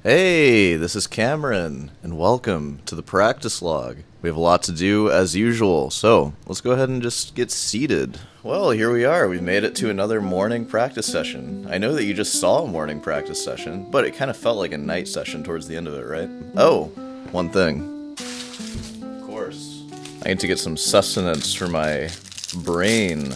Hey, this is Cameron, and welcome to the practice log. We have a lot to do as usual, so let's go ahead and just get seated. Well, here we are. We've made it to another morning practice session. I know that you just saw a morning practice session, but it kind of felt like a night session towards the end of it, right? Oh, one thing. Of course. I need to get some sustenance for my brain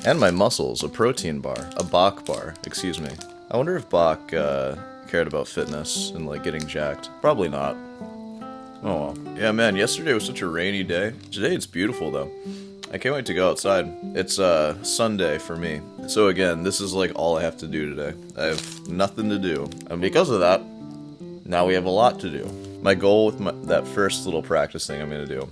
and my muscles. A protein bar. A Bach bar, excuse me. I wonder if Bach cared about fitness and like getting jacked. Probably not. Oh well. Yeah, man, yesterday was such a rainy day. Today it's beautiful though. I can't wait to go outside. It's Sunday for me. So again, this is like all I have to do today. I have nothing to do. And because of that, now we have a lot to do. My goal with that first little practice thing I'm going to do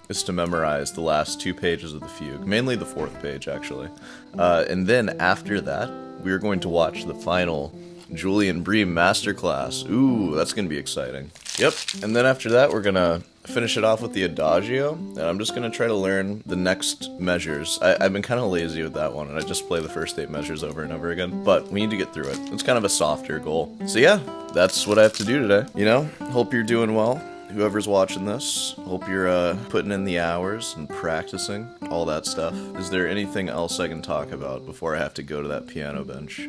is to memorize the last 2 pages of the fugue. Mainly the 4th page, actually. And then after that, we're going to watch the final Julian Bream masterclass. Ooh, that's gonna be exciting. Yep, and then after that we're gonna finish it off with the Adagio, and I'm just gonna try to learn the next measures. I've been kind of lazy with that one, and I just play the first 8 measures over and over again, but we need to get through it. It's kind of a softer goal. So yeah, that's what I have to do today. You know, hope you're doing well. Whoever's watching this, hope you're putting in the hours and practicing, all that stuff. Is there anything else I can talk about before I have to go to that piano bench?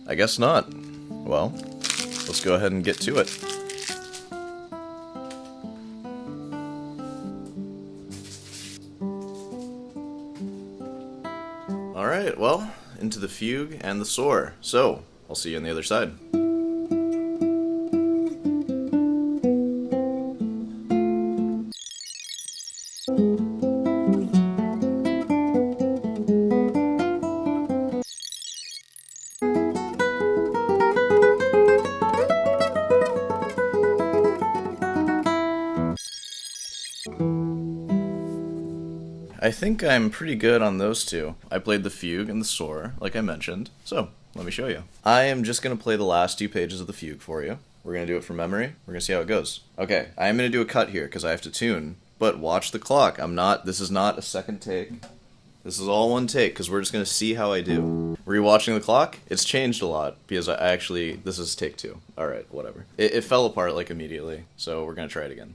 I guess not. Well, let's go ahead and get to it. Alright, well, into the fugue and the soar. So, I'll see you on the other side. I think I'm pretty good on those two. I played the fugue and the soar, like I mentioned, so let me show you. I am just going to play the last 2 pages of the fugue for you. We're going to do it from memory. We're going to see how it goes. Okay, I am going to do a cut here because I have to tune, but watch the clock. This is not a second take. This is all one take because we're just going to see how I do. Were you watching the clock? It's changed a lot because this is take 2. Alright, whatever. It fell apart like immediately, so we're going to try it again.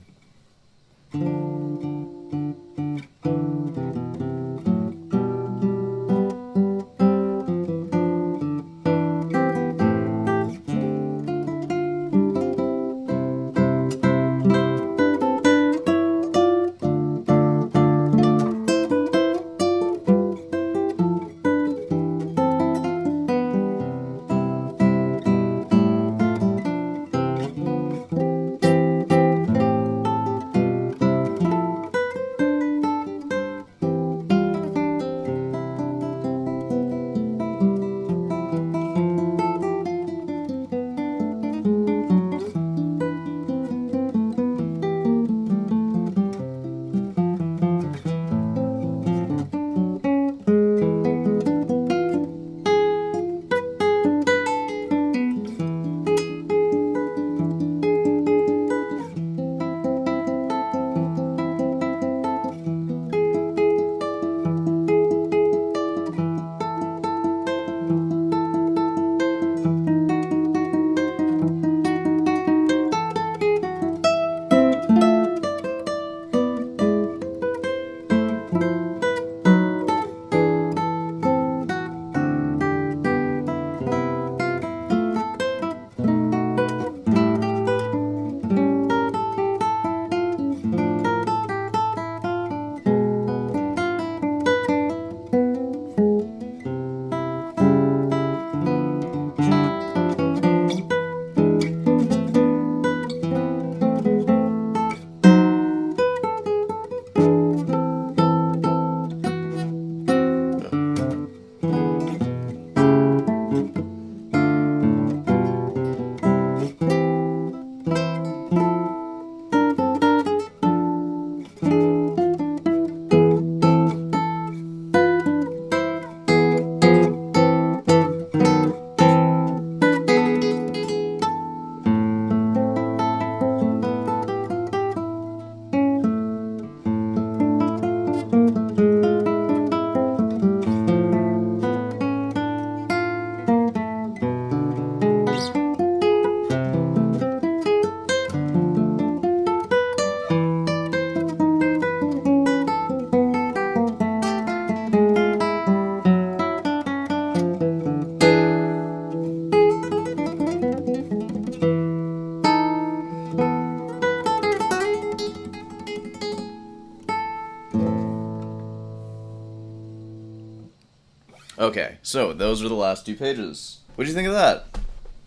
Okay, so those are the last 2 pages. What do you think of that?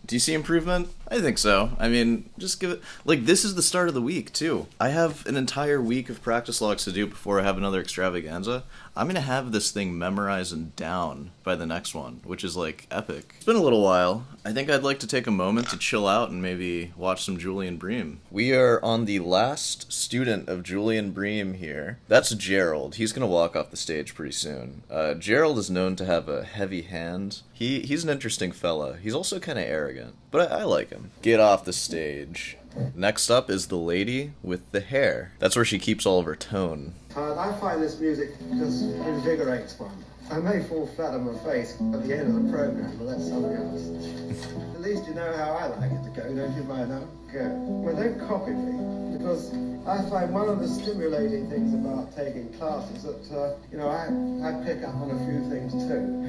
Do you see improvement? I think so. I mean, just give it... Like, this is the start of the week, too. I have an entire week of practice logs to do before I have another extravaganza. I'm gonna have this thing memorized and down by the next one, which is, like, epic. It's been a little while. I think I'd like to take a moment to chill out and maybe watch some Julian Bream. We are on the last student of Julian Bream here. That's Gerald. He's gonna walk off the stage pretty soon. Gerald is known to have a heavy hand. He's an interesting fella. He's also kind of arrogant, but I like him. Get off the stage. Next up is the lady with the hair. That's where she keeps all of her tone. I find this music just invigorates one. I may fall flat on my face at the end of the program, but that's something else. At least you know how I like it to go, don't you, by now? Good. Well, don't copy me, because I find one of the stimulating things about taking classes that, I pick up on a few things too.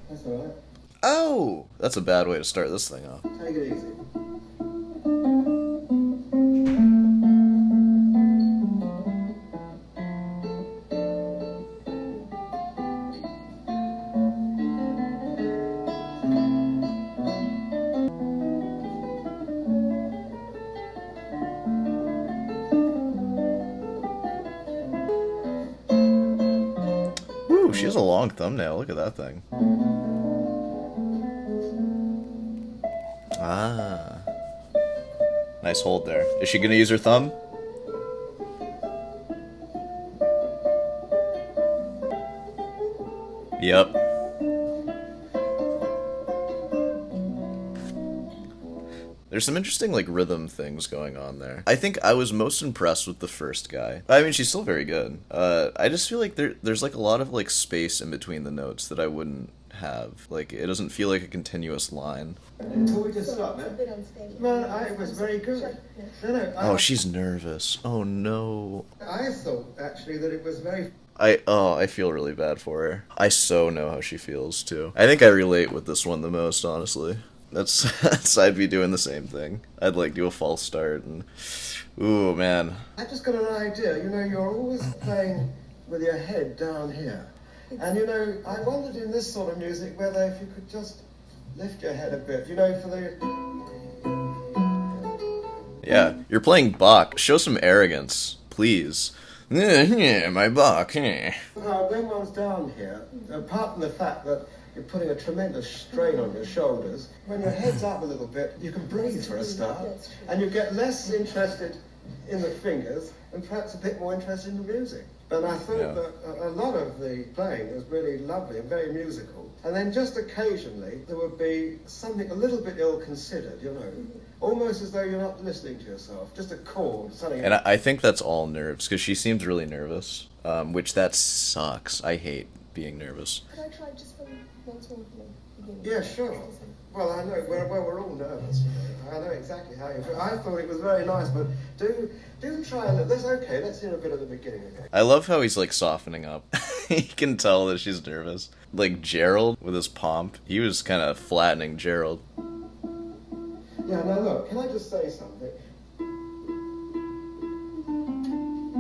That's all right. Oh! That's a bad way to start this thing off. Take it easy. Ooh, she has a long thumbnail. Look at that thing. Ah. Nice hold there. Is she gonna use her thumb? Yep. There's some interesting, like, rhythm things going on there. I think I was most impressed with the first guy. I mean, she's still very good. I just feel like there's, like, a lot of, like, space in between the notes that I wouldn't have. Like, it doesn't feel like a continuous line. Can we just stop, man? It was very good. Oh, she's nervous. Oh, no. I thought, actually, that it was very... I feel really bad for her. I so know how she feels, too. I think I relate with this one the most, honestly. That's I'd be doing the same thing. I'd, like, do a false start and... Ooh, man. I just got an idea. You're always playing with your head down here. And, I wondered in this sort of music whether if you could just lift your head a bit, for the... Yeah, you're playing Bach. Show some arrogance, please. Yeah, my Bach. When one's down here, apart from the fact that you're putting a tremendous strain on your shoulders, when your head's up a little bit, you can breathe for a start, and you get less interested in the fingers and perhaps a bit more interested in the music. But I thought that a lot of the playing was really lovely and very musical. And then just occasionally there would be something a little bit ill-considered, almost as though you're not listening to yourself, just a chord, something. And I think that's all nerves, because she seems really nervous, which that sucks. I hate being nervous. Could I try just from once more from the beginning? Yeah, sure. Well, I know, we're all nervous, I know exactly how you feel. I thought it was very nice, but do try a little. That's okay, let's hear a bit at the beginning again. I love how he's, like, softening up. You can tell that she's nervous. Like, Gerald, with his pomp, he was kind of flattening Gerald. Yeah, now look, can I just say something?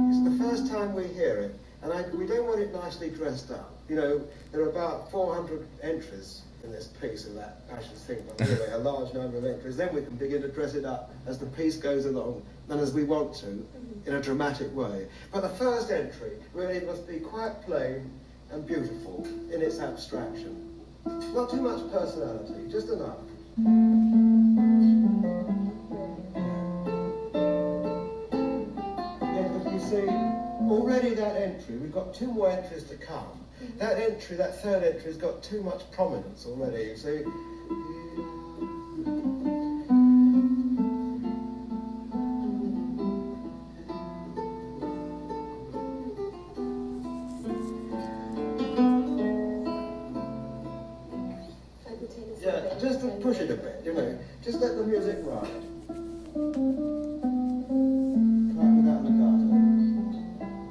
It's the first time we hear it, and we don't want it nicely dressed up. There are about 400 entries in this piece of that, I should think, but anyway, a large number of entries. Then we can begin to dress it up as the piece goes along and as we want to, in a dramatic way. But the first entry really must be quite plain and beautiful in its abstraction. Not too much personality, just enough. Yeah, but you see, already that entry, we've got 2 more entries to come. That entry, that third entry, has got too much prominence already, you see. Yeah, just to push it a bit, Just let the music ride. Try it without legato.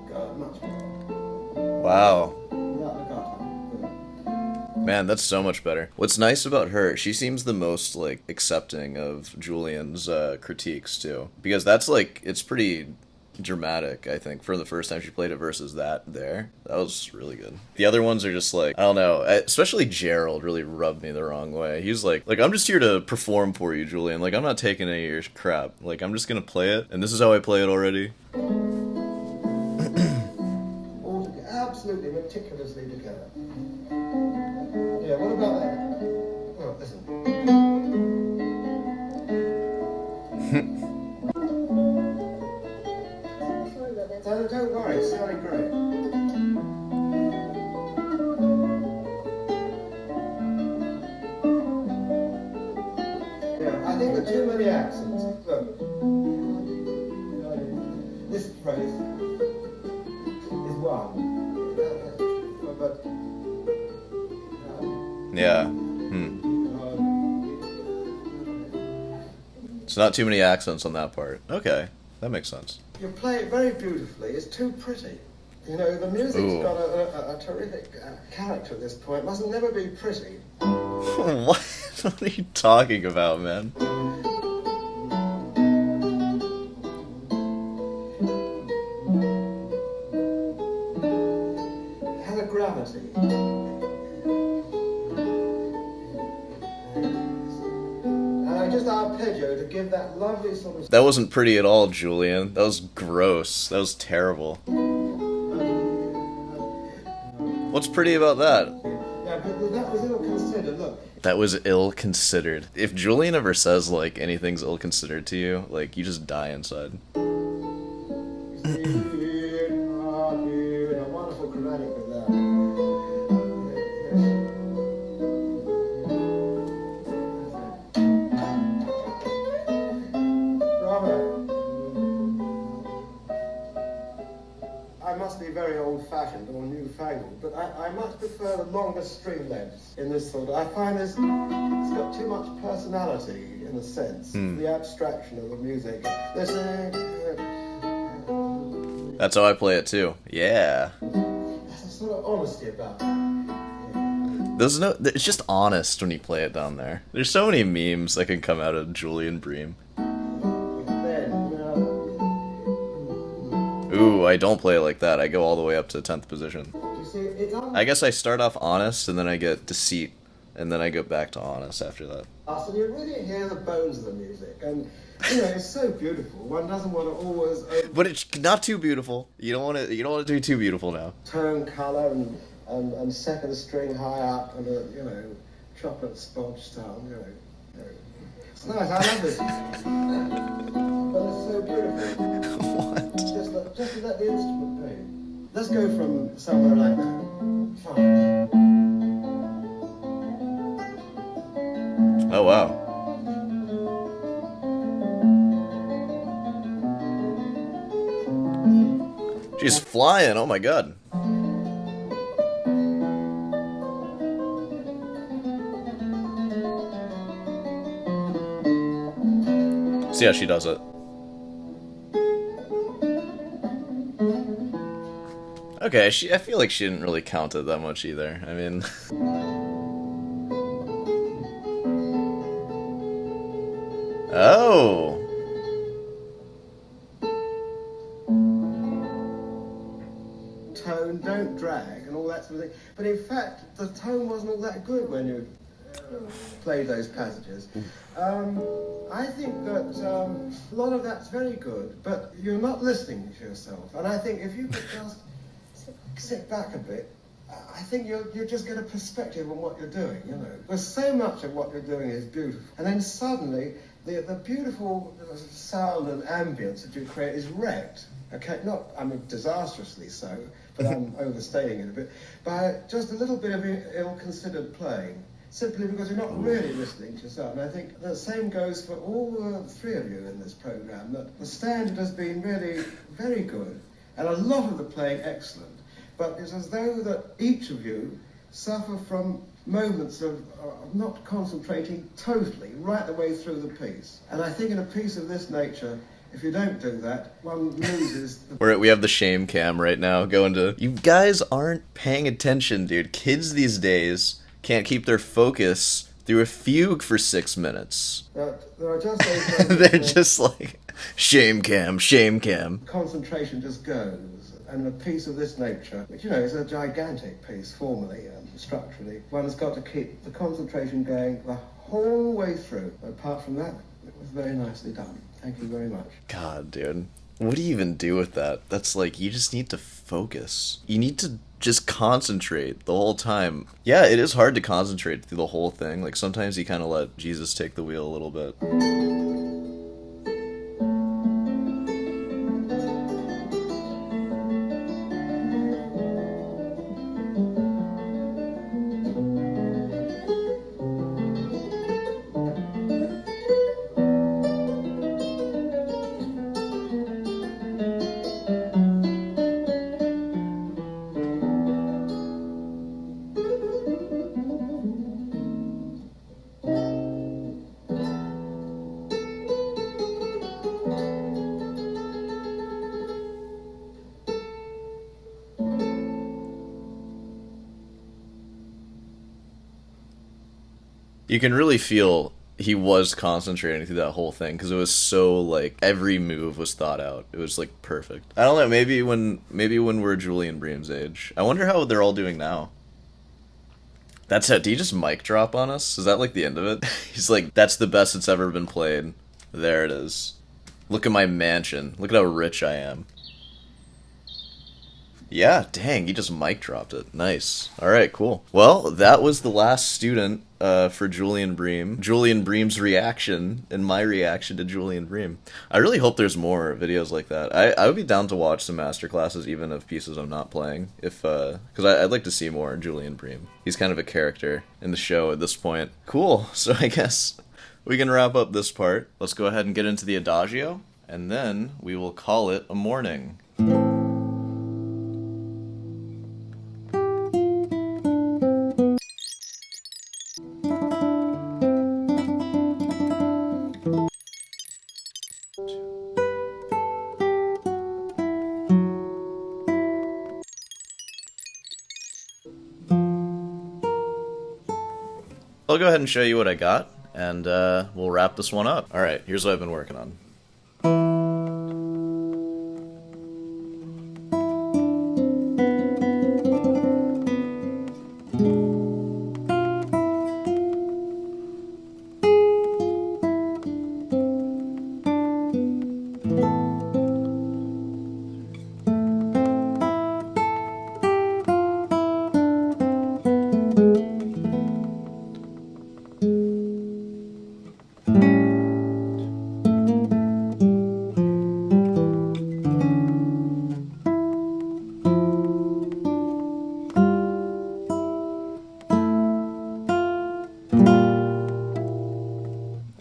God, much better. Wow. Without legato. Man, that's so much better. What's nice about her, she seems the most, like, accepting of Julian's critiques, too. Because that's, like, it's pretty dramatic, I think, for the first time she played it versus that there. That was really good. The other ones are just like, I don't know, especially Gerald really rubbed me the wrong way. He was like, I'm just here to perform for you, Julian. Like, I'm not taking any of your crap. Like, I'm just gonna play it, and this is how I play it already. All absolutely meticulously together. Yeah, what about that? Oh, listen. Sorry about that. No, don't worry, it's sounding great. Yeah, I think there are too many accents. Look. This phrase is one. But Yeah. It's not too many accents on that part. Okay, that makes sense. you play it very beautifully. It's too pretty. You know, the music's Ooh. got a terrific character at this point. It must never be pretty. What? What are you talking about, man? It has a gravity. And I just arpeggio to give that lovely sort of... That wasn't pretty at all, Julian. That was gross. That was terrible. What's pretty about that? Yeah, but that was ill-considered. Look, That was ill-considered. If Julian ever says, like, anything's ill-considered to you, like, you just die inside. you see, a wonderful chromatic with that. Bravo. I must be very old-fashioned or newfangled, but I much prefer the longer string lengths in this sort of... I find this, it's got too much personality, in a sense, the abstraction of the music. There's That's how I play it, too. Yeah. a sort of honesty about it. It's just honest when you play it down there. There's so many memes that can come out of Julian Bream. Ooh, I don't play it like that. I go all the way up to 10th position. You see, it's I guess I start off honest, and then I get deceit, and then I go back to honest after that. and you really hear the bones of the music, and you know it's so beautiful. One doesn't want to always But it's not too beautiful. You don't want to. You don't want it to be too beautiful now. tone colour and second string high up and a chocolate sponge style. It's nice. I love this, but it's so beautiful. What? Just to let the instrument be. Let's go from somewhere like that. Fine. Oh wow. She's flying. Oh my god. See how she does it. Okay, I feel like she didn't really count it that much either. I mean... Oh! Tone, don't drag, and all that sort of thing. But in fact, the tone wasn't all that good when you played those passages. I think that a lot of that's very good, but you're not listening to yourself. And I think if you could just sit back a bit, I think you just get a perspective on what you're doing, you know. Because so much of what you're doing is beautiful. And then suddenly, the beautiful sound and ambience that you create is wrecked. Okay, not, I mean, disastrously so, but I'm overstating it a bit, by just a little bit of ill-considered playing, simply because you're not really listening to yourself. And I think the same goes for all three of you in this program, that the standard has been really very good, and a lot of the playing excellent, but it's as though that each of you suffer from moments of not concentrating totally right the way through the piece. And I think in a piece of this nature, if you don't do that, one loses the... We have the shame cam right now going to... You guys aren't paying attention, dude. Kids these days can't keep their focus through a fugue for 6 minutes. There are just those moments They're when just like, shame cam, shame cam. concentration just goes. And a piece of this nature, which, you know, is a gigantic piece formally and structurally, one has got to keep the concentration going the whole way through. But apart from that, it was very nicely done. Thank you very much. God, dude. What do you even do with that? That's like, you just need to focus. You need to just concentrate the whole time. Yeah, it is hard to concentrate through the whole thing. Like, sometimes you kind of let Jesus take the wheel a little bit. You can really feel he was concentrating through that whole thing because it was so, like, every move was thought out. It was, like, perfect. I don't know, maybe when we're Julian Bream's age. I wonder how they're all doing now. That's it. Did he just mic drop on us? Is that, like, the end of it? He's like, that's the best it's ever been played. There it is. Look at my mansion. Look at how rich I am. Yeah, dang, he just mic dropped it. Nice. Alright, cool. Well, that was the last student for Julian Bream. Julian Bream's reaction and my reaction to Julian Bream. I really hope there's more videos like that. I would be down to watch some masterclasses even of pieces I'm not playing. Because I'd like to see more Julian Bream. He's kind of a character in the show at this point. Cool, so I guess we can wrap up this part. Let's go ahead and get into the Adagio, and then we will call it a morning. I'll go ahead and show you what I got, and we'll wrap this one up. Alright, here's what I've been working on.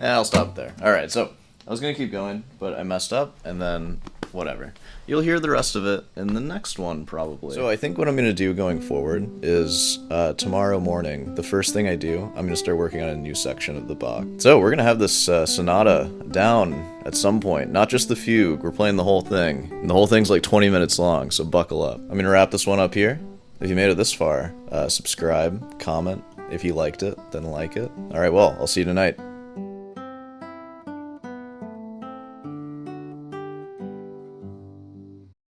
I'll stop there. Alright, so I was going to keep going, but I messed up, and then whatever. You'll hear the rest of it in the next one, probably. So I think what I'm going to do going forward is tomorrow morning, the first thing I do, I'm going to start working on a new section of the Bach. So we're going to have this sonata down at some point, not just the fugue. We're playing the whole thing, and the whole thing's like 20 minutes long, so buckle up. I'm going to wrap this one up here. If you made it this far, subscribe, comment. If you liked it, then like it. Alright, well, I'll see you tonight.